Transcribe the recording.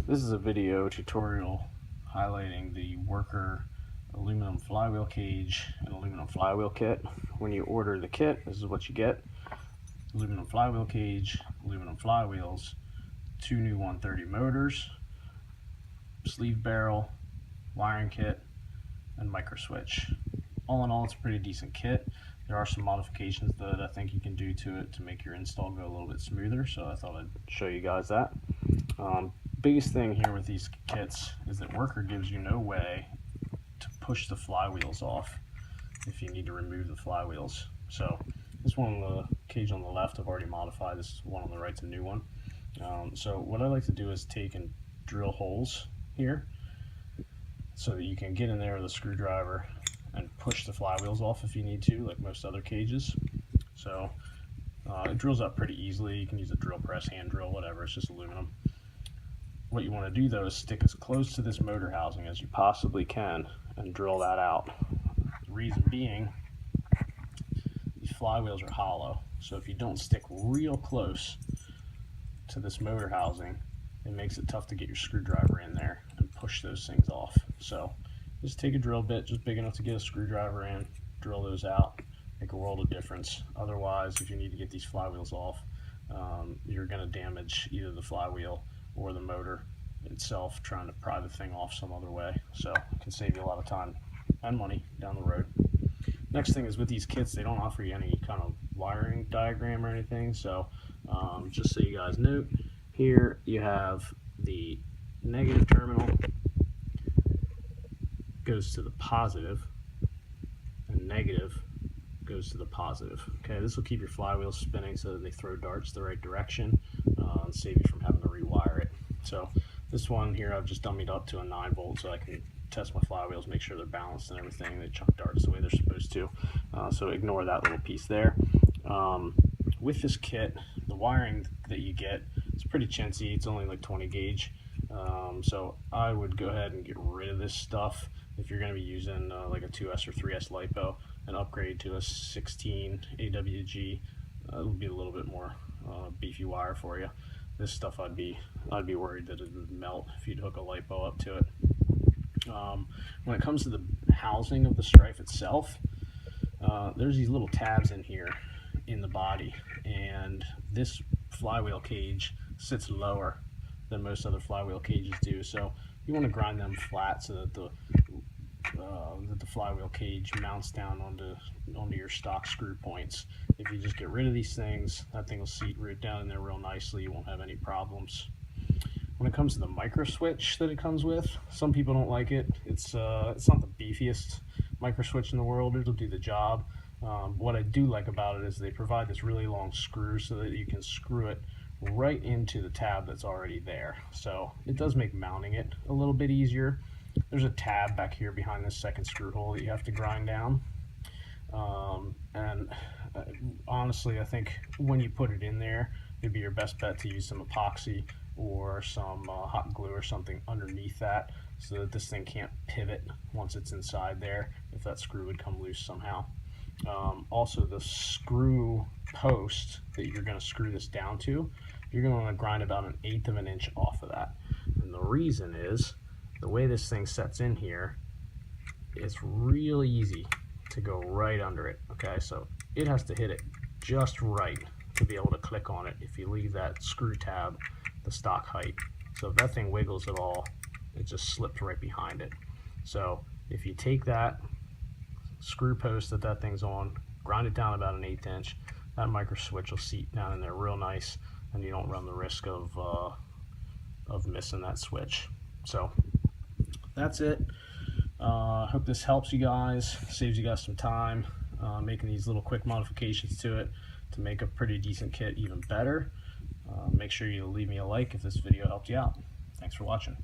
This is a video tutorial highlighting the worker aluminum flywheel cage and aluminum flywheel kit. When you order the kit, this is what you get: aluminum flywheel cage, aluminum flywheels, 2 new 130 motors, sleeve barrel, wiring kit, and micro switch. All in all, it's a pretty decent kit. There are some modifications that I think you can do to it to make your install go a little bit smoother, so I thought I'd show you guys that. Biggest thing here with these kits is that Worker gives you no way to push the flywheels off if you need to remove the flywheels. So this one on the cage on the left I've already modified. This one on the right's a new one. So what I like to do is take and drill holes here so that you can get in there with a screwdriver and push the flywheels off if you need to, like most other cages. So it drills up pretty easily. You can use a drill press, hand drill, whatever. It's just aluminum. What you want to do though is stick as close to this motor housing as you possibly can and drill that out. The reason being, these flywheels are hollow, so if you don't stick real close to this motor housing, it makes it tough to get your screwdriver in there and push those things off. So just take a drill bit just big enough to get a screwdriver in, drill those out, make a world of difference. Otherwise, if you need to get these flywheels off, you're going to damage either the flywheel or the motor itself trying to pry the thing off some other way. So it can save you a lot of time and money down the road. Next thing is, with these kits, they don't offer you any kind of wiring diagram or anything. So just so you guys know, here you have the negative terminal goes to the positive, and negative goes to the positive. Okay, this will keep your flywheels spinning so that they throw darts the right direction and save you from having to rewire it. So this one here I've just dummied up to a 9-volt so I can test my flywheels, make sure they're balanced and everything. They chuck darts the way they're supposed to. So ignore that little piece there. With this kit, the wiring that you get is pretty chintzy. It's only like 20 gauge. So I would go ahead and get rid of this stuff if you're going to be using like a 2S or 3S LiPo, and upgrade to a 16 AWG. It would be a little bit more beefy wire for you. This stuff I'd be worried that it would melt if you'd hook a LiPo up to it. When it comes to the housing of the stryfe itself, there's these little tabs in here in the body, and this flywheel cage sits lower than most other flywheel cages do, so you want to grind them flat so that the flywheel cage mounts down onto your stock screw points. If you just get rid of these things, that thing will seat right down in there real nicely. You won't have any problems. When it comes to the micro switch that it comes with, some people don't like it. It's not the beefiest micro switch in the world. It'll do the job. What I do like about it is they provide this really long screw so that you can screw it right into the tab that's already there. So it does make mounting it a little bit easier. There's a tab back here behind this second screw hole that you have to grind down. Honestly, I think when you put it in there, it'd be your best bet to use some epoxy or some hot glue or something underneath that, so that this thing can't pivot once it's inside there if that screw would come loose somehow. Also, the screw post that you're going to screw this down to, you're going to want to grind about 1/8 of an inch off of that. And the reason is, the way this thing sets in here, it's really easy to go right under it. Okay, so it has to hit it just right to be able to click on it if you leave that screw tab the stock height. So if that thing wiggles at all, it just slips right behind it. So if you take that screw post that thing's on, grind it down about 1/8 inch, that micro switch will seat down in there real nice, and you don't run the risk of missing that switch. So that's it. Hope this helps you guys, saves you guys some time making these little quick modifications to it to make a pretty decent kit even better. Make sure you leave me a like if this video helped you out. Thanks for watching.